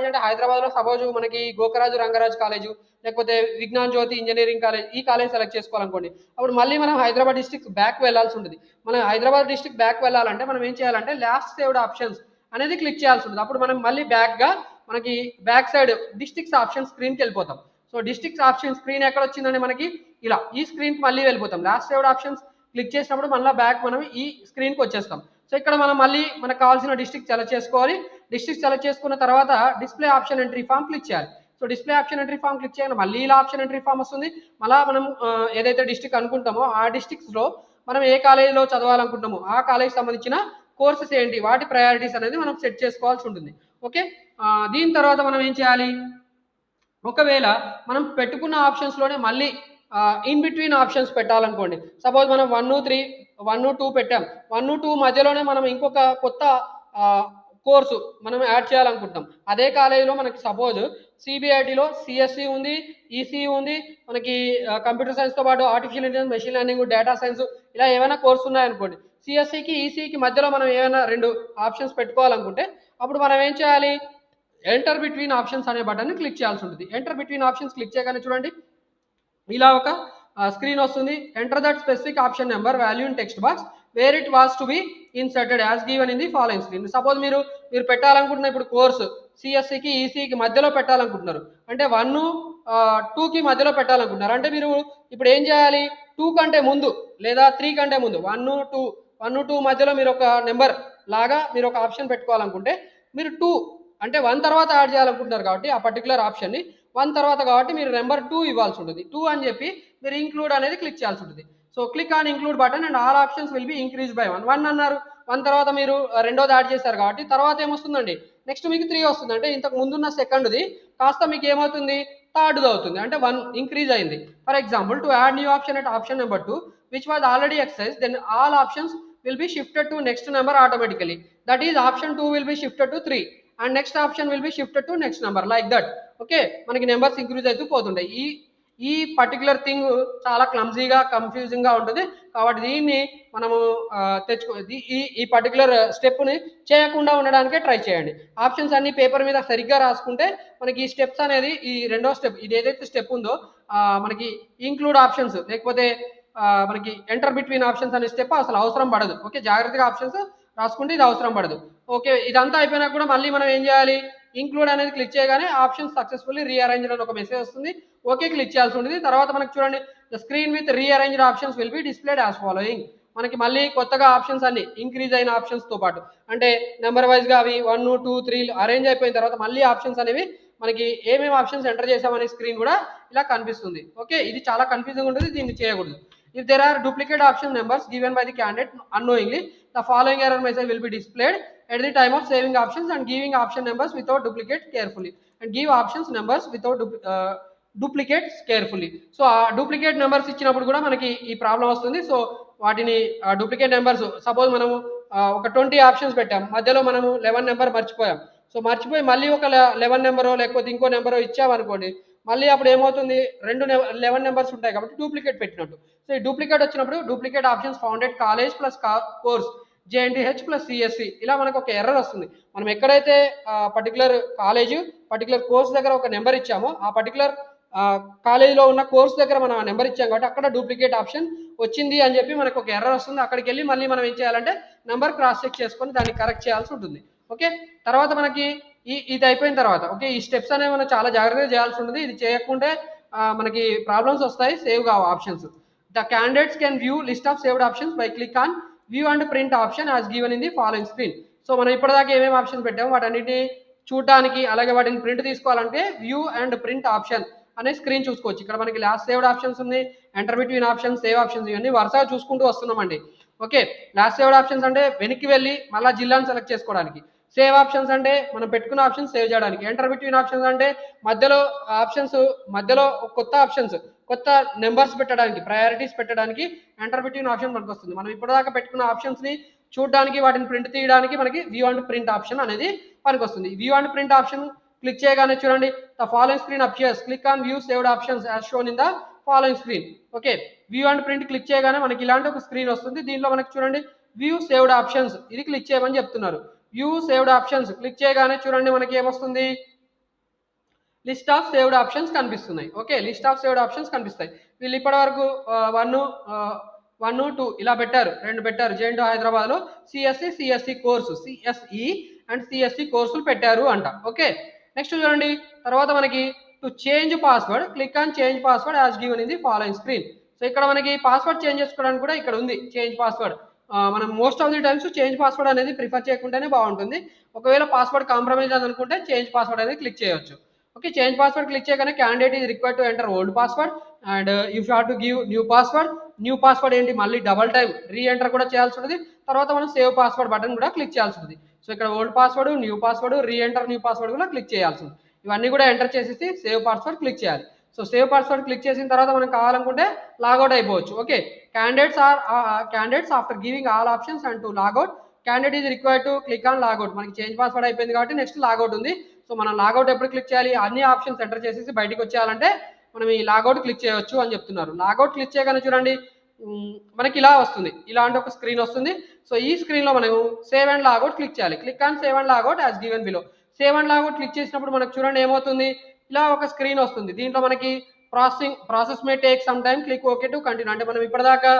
అంటే హైదరాబాద్లో సపోజ్ మనకి గోకరాజు రంగరాజు కాలేజు, లేకపోతే విజ్ఞాన్ జ్యోతి ఇంజనీరింగ్ కాలేజ్, ఈ కాలేజ్ సెలెక్ట్ చేసుకోవాలనుకోండి. అప్పుడు మళ్ళీ మనం హైదరాబాద్ డిస్ట్రిక్ట్ బ్యాక్ వెళ్ళాల్సి ఉంటుంది. మనం హైదరాబాద్ డిస్ట్రిక్ట్ బ్యాక్ వెళ్ళాలంటే మనం ఏం చేయాలంటే లాస్ట్ సేవ్డ్ ఆప్షన్స్ అనేది క్లిక్ చేయాల్సి ఉంటుంది. అప్పుడు మనం మళ్ళీ మనకి బ్యాక్ సైడ్ డిస్ట్రిక్ట్స్ ఆప్షన్ స్క్రీన్కి వెళ్ళిపోతాం. సో డిస్ట్రిక్ట్స్ ఆప్షన్ స్క్రీన్ ఎక్కడ వచ్చిందండి, మనకి ఇలా ఈ స్క్రీన్కి మళ్ళీ వెళ్ళిపోతాం. లాస్ట్ సేవ్డ్ ఆప్షన్స్ క్లిక్ చేసినప్పుడు మళ్ళీ మనం ఈ స్క్రీన్కి వచ్చేస్తాం. సో ఇక్కడ మనం మళ్ళీ మనకు కావాల్సిన డిస్ట్రిక్ట్ సెలెక్ట్ చేసుకోవాలి. డిస్ట్రిక్ట్ సెలెక్ట్ చేసుకున్న తర్వాత display option entry form click చేయాలి. So display option entry form click చేయగానే మళ్ళీ ఇలా ఆప్షన్ ఎంట్రీ ఫామ్ వస్తుంది. మళ్ళీ మనం ఏదైతే డిస్ట్రిక్ట్ అనుకుంటామో ఆ డిస్ట్రిక్ట్స్లో మనం ఏ కాలేజీలో చదవాలనుకుంటామో ఆ కాలేజీకి సంబంధించిన కోర్సెస్ ఏంటి, వాటి ప్రయారిటీస్ అనేది మనం సెట్ చేసుకోవాల్సి ఉంటుంది. ఓకే, దీని తర్వాత మనం ఏం చేయాలి, ఒకవేళ మనం పెట్టుకున్న ఆప్షన్స్లోనే మళ్ళీ ఇన్ బిట్వీన్ ఆప్షన్స్ పెట్టాలనుకోండి. సపోజ్ మనం 1, 2 పెట్టాం, 1, 2 మధ్యలోనే మనం ఇంకొక కొత్త కోర్సు మనం యాడ్ చేయాలనుకుంటాం. అదే కాలేజీలో మనకి సపోజ్ సిబిఐటిలో సిఎస్సి ఉంది, ఈసీ ఉంది, మనకి కంప్యూటర్ సైన్స్తో పాటు artificial intelligence, machine learning, data science, ఇలా ఏమైనా కోర్సు ఉన్నాయనుకోండి. సిఎస్సికి ఈసీకి మధ్యలో మనం ఏమైనా 2 ఆప్షన్స్ పెట్టుకోవాలనుకుంటే అప్పుడు మనం ఏం చేయాలి, ఎంటర్ బిట్వీన్ ఆప్షన్స్ అనే బటన్ క్లిక్ చేయాల్సి ఉంటుంది. ఎంటర్ బిట్వీన్ ఆప్షన్స్ క్లిక్ చేయగానే చూడండి ఇలా ఒక స్క్రీన్ వస్తుంది. Enter that specific option number value in text box where it was to be inserted as given in the following screen. Suppose మీరు పెట్టాలనుకుంటున్న ఇప్పుడు కోర్సు సిఎస్సికి ఈసీకి మధ్యలో పెట్టాలనుకుంటున్నారు, అంటే 1 2కి మధ్యలో పెట్టాలనుకుంటున్నారు. అంటే మీరు ఇప్పుడు ఏం చేయాలి, 2 కంటే ముందు లేదా 3 కంటే ముందు 1 2 మధ్యలో మీరు ఒక నెంబర్ లాగా మీరు ఒక ఆప్షన్ పెట్టుకోవాలనుకుంటే మీరు 2 అంటే 1 తర్వాత యాడ్ చేయాలనుకుంటున్నారు కాబట్టి ఆ పర్టికులర్ ఆప్షన్ని 1 తర్వాత కాబట్టి మీరు నెంబర్ 2 ఇవ్వాల్సి ఉంటుంది. 2 అని చెప్పి మీరు ఇంక్లూడ్ అనేది క్లిక్ చేయాల్సి ఉంటుంది. So click on include button and all options will be increase by 1. 1 అన్నారు, 1 తర్వాత మీరు రెండోది యాడ్ చేశారు కాబట్టి తర్వాత ఏమొస్తుందండి, నెక్స్ట్ మీకు 3 వస్తుంది. అంటే ఇంతకు ముందున్న సెకండ్ది కాస్త మీకు ఏమవుతుంది, థర్డ్ది అవుతుంది, అంటే 1 ఇంక్రీజ్ అయింది. For example to add new option at option number 2 which was already exist then all options will be shifted to next number automatically. That is option 2 will be shifted to 3 and next option will be shifted to next number like that. Okay, మనకి numbers increase అవుతూ పోతుంటాయి. ఈ particular thing చాలా క్లమ్జీగా కన్ఫ్యూజింగ్గా ఉంటుంది కాబట్టి దీన్ని మనము ఈ పర్టికులర్ స్టెప్ని చేయకుండా ఉండడానికే ట్రై చేయండి. ఆప్షన్స్ అన్ని పేపర్ మీద సరిగ్గా రాసుకుంటే మనకి ఈ స్టెప్స్ అనేది ఈ రెండో స్టెప్ ఇది ఏదైతే స్టెప్ ఉందో మనకి ఇంక్లూడ్ ఆప్షన్స్ లేకపోతే మనకి ఎంటర్ బిట్వీన్ ఆప్షన్స్ అనే స్టెప్ అసలు అవసరం పడదు. ఓకే, జాగ్రత్తగా ఆప్షన్స్ రాసుకుంటే ఇది అవసరం పడదు. ఓకే, ఇదంతా అయిపోయినా కూడా మళ్ళీ మనం ఏం చేయాలి, ఇంక్లూడ్ అనేది క్లిక్ చేయగానే ఆప్షన్స్ సక్సెస్ఫుల్లీ రీఅరేంజ్డ్ అని ఒక మెసేజ్ వస్తుంది. ఓకే క్లిక్ చేయాల్సి ఉంటుంది. తర్వాత మనకు చూడండి the screen with rearranged options will be displayed as following. మనకి మళ్ళీ కొత్తగా ఆప్షన్స్ అన్ని ఇంక్రీజ్ అయిన ఆప్షన్స్తో పాటు అంటే నెంబర్ వైజ్గా అవి 1 2 3 అరేంజ్ అయిపోయిన తర్వాత మళ్ళీ ఆప్షన్స్ అనేవి మనకి ఏమేమి ఆప్షన్స్ ఎంటర్ చేసామనే స్క్రీన్ కూడా ఇలా కనిపిస్తుంది. ఓకే, ఇది చాలా కన్ఫ్యూజింగ్ ఉంటుంది, దీన్ని చేయకూడదు. If there are duplicate option numbers given by the candidate unknowingly, the following error message will be displayed at the time of saving options and giving option numbers without duplicate carefully. And give options numbers without duplicates carefully. So duplicate numbers ఇచ్చినప్పుడు కూడా మనకి ఈ problem వస్తుంది. So వాటిని duplicate numbers suppose మనము ఒక 20 options పెట్టాం, మధ్యలో మనము 11 నెంబర్ మర్చిపోయాం. సో మర్చిపోయి మళ్ళీ ఒక 11 నెంబరో లేకపోతే ఇంకో నెంబరో ఇచ్చామనుకోండి, మళ్ళీ అప్పుడు ఏమవుతుంది, 11 నెంబర్స్ ఉంటాయి కాబట్టి డూప్లికేట్ పెట్టినట్టు. సో ఈ డూప్లికేట్ వచ్చినప్పుడు duplicate options founded college plus course JNTH plus CSE ఇలా మనకు ఒక ఎర్రర్ వస్తుంది. మనం ఎక్కడైతే పర్టికులర్ కాలేజ్ పర్టికులర్ కోర్స్ దగ్గర ఒక నెంబర్ ఇచ్చామో ఆ పర్టికులర్ కాలేజీలో ఉన్న కోర్స్ దగ్గర మనం ఆ నెంబర్ ఇచ్చాం కాబట్టి అక్కడ డూప్లికేట్ ఆప్షన్ వచ్చింది అని చెప్పి మనకు ఒక ఎర్రర్ వస్తుంది. అక్కడికి వెళ్ళి మళ్ళీ మనం ఏం చేయాలంటే నెంబర్ క్రాస్ చెక్ చేసుకొని దాన్ని కరెక్ట్ చేయాల్సి ఉంటుంది. ఓకే, తర్వాత మనకి ఇది అయిపోయిన తర్వాత ఓకే ఈ స్టెప్స్ అనేవి మనం చాలా జాగ్రత్తగా చేయాల్సి ఉంటుంది. ఇది చేయకుంటే మనకి ప్రాబ్లమ్స్ వస్తాయి, సేవ్ కావు options. The candidates can view list of saved options by click on view and print option as given in the following screen. So మనం ఇప్పటిదాకా ఏమేమి ఆప్షన్స్ పెట్టామో వాటన్నిటిని చూడడానికి అలాగే వాటిని ప్రింట్ తీసుకోవాలంటే వ్యూ అండ్ ప్రింట్ ఆప్షన్ అనే స్క్రీన్ చూసుకోవచ్చు. ఇక్కడ మనకి లాస్ట్ సేవ్డ్ ఆప్షన్స్ ఉంది, enter between options, save options ఇవన్నీ వరుసగా చూసుకుంటూ వస్తున్నామండి. ఓకే, లాస్ట్ సేవ్డ్ ఆప్షన్స్ అంటే వెనక్కి వెళ్ళి మళ్ళీ జిల్లాను సెలెక్ట్ చేసుకోవడానికి, సేవ్ ఆప్షన్స్ అంటే మనం పెట్టుకున్న ఆప్షన్స్ సేవ్ చేయడానికి, ఎంటర్ బిట్వీన్ ఆప్షన్స్ అంటే మధ్యలో ఆప్షన్స్ మధ్యలో కొత్త ఆప్షన్స్ కొత్త నెంబర్స్ పెట్టడానికి ప్రయారిటీస్ పెట్టడానికి ఎంటర్ బిట్వీన్ ఆప్షన్ మనకు వస్తుంది. మనం ఇప్పటిదాకా పెట్టుకున్న ఆప్షన్స్ని చూడడానికి వాటిని ప్రింట్ తీయడానికి మనకి వ్యూ అండ్ ప్రింట్ ఆప్షన్ అనేది మనకు వస్తుంది. View and print option click చేయగానే చూడండి the following screen appears. Click on view saved options as shown in the following screen. Okay, view and print click చేయగానే మనకి ఇలాంటి ఒక స్క్రీన్ వస్తుంది. దీనిలో మనకి చూడండి వ్యూ సేవ్డ్ ఆప్షన్స్ ఇది క్లిక్ చేయమని చెప్తున్నారు. వ్యూ సేవ్డ్ ఆప్షన్స్ క్లిక్ చేయగానే చూడండి మనకి ఏమొస్తుంది, లిస్ట్ ఆఫ్ సేవ్డ్ ఆప్షన్స్ కనిపిస్తున్నాయి. Okay, list of saved options కనిపిస్తాయి. వీళ్ళు ఇప్పటి వరకు 1 2 ఇలా పెట్టారు, 2 పెట్టారు. జేఎన్టీ హైదరాబాద్లో CSC course CSE and CSC కోర్సులు పెట్టారు అంట. ఓకే, నెక్స్ట్ చూడండి తర్వాత మనకి to change password click on change password as given in the following screen. So ఇక్కడ మనకి పాస్వర్డ్ చేంజ్ చేసుకోవడానికి కూడా ఇక్కడ ఉంది చేంజ్ పాస్వర్డ్. మనం most of the times change password అనేది ప్రిఫర్ చేయకుండానే బాగుంటుంది. ఒకవేళ పాస్వర్డ్ కాంప్రమైజ్ అని అనుకుంటే చేంజ్ పాస్వర్డ్ అనేది క్లిక్ చేయొచ్చు. ఓకే, చేంజ్ పాస్వర్డ్ క్లిక్ చేయగానే candidate is required to enter old password and you shot to give new password. New password ఏంటి, మళ్ళీ డబల్ టైం రీ ఎంటర్ కూడా చేయాల్సి ఉంటుంది. తర్వాత మనం సేవ్ పాస్వర్డ్ బటన్ కూడా క్లిక్ చేయాల్సి ఉంటుంది. సో ఇక్కడ ఓల్డ్ పాస్వర్డ్, న్యూ పాస్వర్డ్, రీ ఎంటర్ న్యూ పాస్వర్డ్ కూడా క్లిక్ చేయాల్సి ఉంటుంది. ఇవన్నీ కూడా ఎంటర్ చేసేసి సేవ్ పాస్వర్డ్ క్లిక్ చేయాలి. సో సేవ్ పాస్వర్డ్ క్లిక్ చేసిన తర్వాత మనం కావాలనుకుంటే లాగౌట్ అయిపోవచ్చు. Okay, candidates after giving all options and to logout candidate is required to click on logout. మనకి చేంజ్ పాస్వర్డ్ అయిపోయింది కాబట్టి నెక్స్ట్ లాగౌట్ ఉంది. సో మనం లాగౌట్ ఎప్పుడు క్లిక్ చేయాలి, అన్ని ఆప్షన్స్ ఎంటర్ చేసేసి బయటకు వచ్చేయాలంటే మనం ఈ లాగౌట్ క్లిక్ చేయవచ్చు అని చెప్తున్నారు. లాగౌట్ క్లిక్ చేయగానే చూడండి మనకి ఇలా వస్తుంది, ఇలాంటి ఒక స్క్రీన్ వస్తుంది. సో ఈ స్క్రీన్లో మనం సేవ్ అండ్ లాగౌట్ క్లిక్ చేయాలి. Click on save and logout as given below. Save and logout click చేసినప్పుడు మనకు చూడండి ఏమవుతుంది, ఇలా ఒక స్క్రీన్ వస్తుంది. దీంట్లో మనకి process may take some time, click okay to continue. అంటే మనం ఇప్పటిదాకా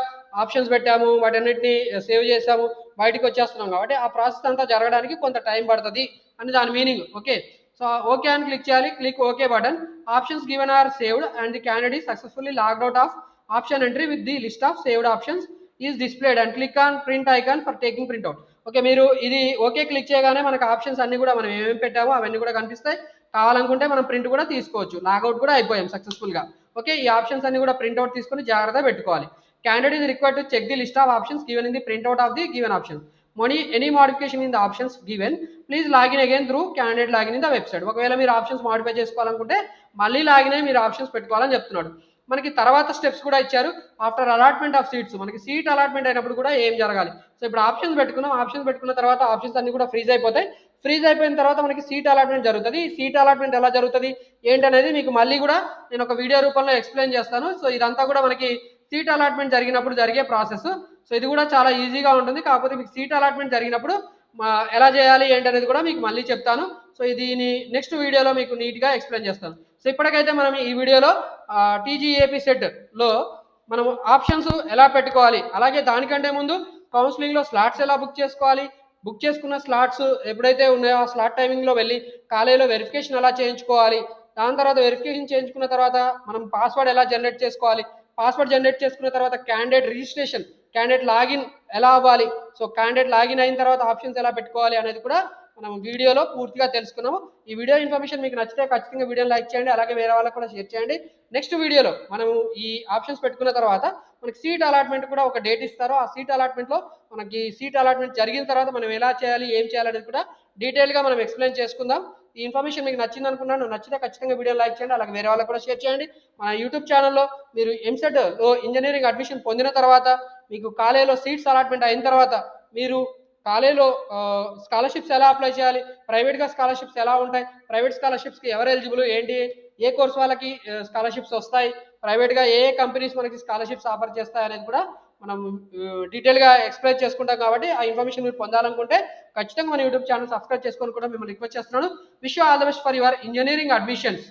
ఆప్షన్స్ పెట్టాము, వాటన్నిటిని సేవ్ చేసాము, బయటికి వచ్చేస్తున్నాం కాబట్టి ఆ ప్రాసెస్ అంతా జరగడానికి కొంత టైం పడుతుంది అని దాని మీనింగ్. ఓకే, సో ఓకే అని క్లిక్ చేయాలి. Click okay button. Options given are saved and the candidate is successfully logged out of option entry with the list of saved options is displayed and click on print icon for taking print out. Okay, మీరు ఇది okay click చేయగానే మనకు options అన్ని కూడా మనం ఏమేమి పెట్టామో అవన్నీ కూడా కనిపిస్తాయి. కావాలనుకుంటే మనం ప్రింట్ కూడా తీసుకోవచ్చు. లాగౌట్ కూడా అయిపోయాం సక్సెస్ఫుల్గా. ఓకే, ఈ ఆప్షన్స్ అన్ని కూడా ప్రింట్అవుట్ తీసుకొని జాగ్రత్తగా పెట్టుకోవాలి. Candidate is required to check the list of options given in the printout of the given option. Any modification in the options given, please login again through candidate login in the website. ఒకవేళ మీరు options modify చేసుకోవాలనుకుంటే మళ్ళీ login అయ్యి మీరు options పెట్టుకోవాలని చెప్తున్నాడు. మనకి తర్వాత స్టెప్స్ కూడా ఇచ్చారు. ఆఫ్టర్ అలాట్మెంట్ ఆఫ్ సీట్స్, మనకి సీట్ అలాట్మెంట్ అయినప్పుడు కూడా ఏం జరగాలి. సో ఇప్పుడు ఆప్షన్స్ పెట్టుకున్నాం, ఆప్షన్స్ పెట్టుకున్న తర్వాత ఆప్షన్స్ అన్ని కూడా ఫ్రీజ్ అయిపోతాయి. ఫ్రీజ్ అయిపోయిన తర్వాత మనకి సీట్ అలాట్మెంట్ జరుగుతుంది. ఈ సీట్ అలాట్మెంట్ ఎలా జరుగుతుంది ఏంటనేది మీకు మళ్ళీ కూడా నేను ఒక వీడియో రూపంలో ఎక్స్ప్లెయిన్ చేస్తాను. సో ఇదంతా కూడా మనకి సీట్ అలాట్మెంట్ జరిగినప్పుడు జరిగే ప్రాసెస్. సో ఇది కూడా చాలా ఈజీగా ఉంటుంది. కాకపోతే మీకు సీట్ అలాట్మెంట్ జరిగినప్పుడు ఎలా చేయాలి ఏంటి అనేది కూడా మీకు మళ్ళీ చెప్తాను. సో దీని నెక్స్ట్ వీడియోలో మీకు నీట్గా ఎక్స్ప్లెయిన్ చేస్తాను. సో ఇప్పటికైతే మనం ఈ వీడియోలో టీజీఏపీ సెట్లో మనం ఆప్షన్స్ ఎలా పెట్టుకోవాలి, అలాగే దానికంటే ముందు కౌన్సిలింగ్లో స్లాట్స్ ఎలా బుక్ చేసుకోవాలి, బుక్ చేసుకున్న స్లాట్స్ ఎప్పుడైతే ఉన్నాయో ఆ స్లాట్ టైమింగ్లో వెళ్ళి కాలేజీలో వెరిఫికేషన్ ఎలా చేయించుకోవాలి, దాని తర్వాత వెరిఫికేషన్ చేయించుకున్న తర్వాత మనం పాస్వర్డ్ ఎలా జనరేట్ చేసుకోవాలి, పాస్వర్డ్ జనరేట్ చేసుకున్న తర్వాత క్యాండిడేట్ రిజిస్ట్రేషన్, క్యాండిడేట్ లాగిన్ ఎలా అవ్వాలి, సో క్యాండిడేట్ లాగిన్ అయిన తర్వాత ఆప్షన్స్ ఎలా పెట్టుకోవాలి అనేది కూడా మనం వీడియోలో పూర్తిగా తెలుసుకున్నాము. ఈ వీడియో ఇన్ఫర్మేషన్ మీకు నచ్చితే ఖచ్చితంగా వీడియోని లైక్ చేయండి, అలాగే వేరే వాళ్ళకి కూడా షేర్ చేయండి. నెక్స్ట్ వీడియోలో మనము ఈ ఆప్షన్స్ పెట్టుకున్న తర్వాత మనకి సీట్ అలాట్మెంట్ కూడా ఒక డేట్ ఇస్తారు. ఆ సీట్ అలాట్మెంట్లో మనకి సీట్ అలాట్మెంట్ జరిగిన తర్వాత మనం ఎలా చేయాలి ఏం చేయాలి అనేది కూడా డీటెయిల్గా మనం ఎక్స్ప్లెయిన్ చేసుకుందాం. ఈ ఇన్ఫర్మేషన్ మీకు నచ్చింది అనుకున్నాను. నచ్చితే ఖచ్చితంగా వీడియో లైక్ చేయండి, అలాగే వేరే వాళ్ళకి కూడా షేర్ చేయండి. మన యూట్యూబ్ ఛానల్లో మీరు ఎంసెట్లో ఇంజనీరింగ్ అడ్మిషన్ పొందిన తర్వాత మీకు కాలేజీలో సీట్స్ అలాట్మెంట్ అయిన తర్వాత మీరు కాలేజీలో స్కాలర్షిప్స్ ఎలా అప్లై చేయాలి, ప్రైవేట్గా స్కాలర్షిప్స్ ఎలా ఉంటాయి, ప్రైవేట్ స్కాలర్షిప్స్కి ఎవరు ఎలిజిబుల్ ఏంటి, ఏ కోర్స్ వాళ్ళకి స్కాలర్షిప్స్ వస్తాయి, ప్రైవేట్గా ఏ కంపెనీస్ మనకి స్కాలర్షిప్స్ ఆఫర్ చేస్తాయి అనేది కూడా మనం డీటెయిల్గా ఎక్స్ప్లెయిన్ చేసుకుంటాం. కాబట్టి ఆ ఇన్ఫర్మేషన్ మీరు పొందాలనుకుంటే ఖచ్చితంగా మన యూట్యూబ్ ఛానల్ సబ్స్క్రైబ్ చేసుకొని కూడా మిమ్మల్ని రిక్వెస్ట్ చేస్తున్నాను. Wish you all the best for your engineering admissions.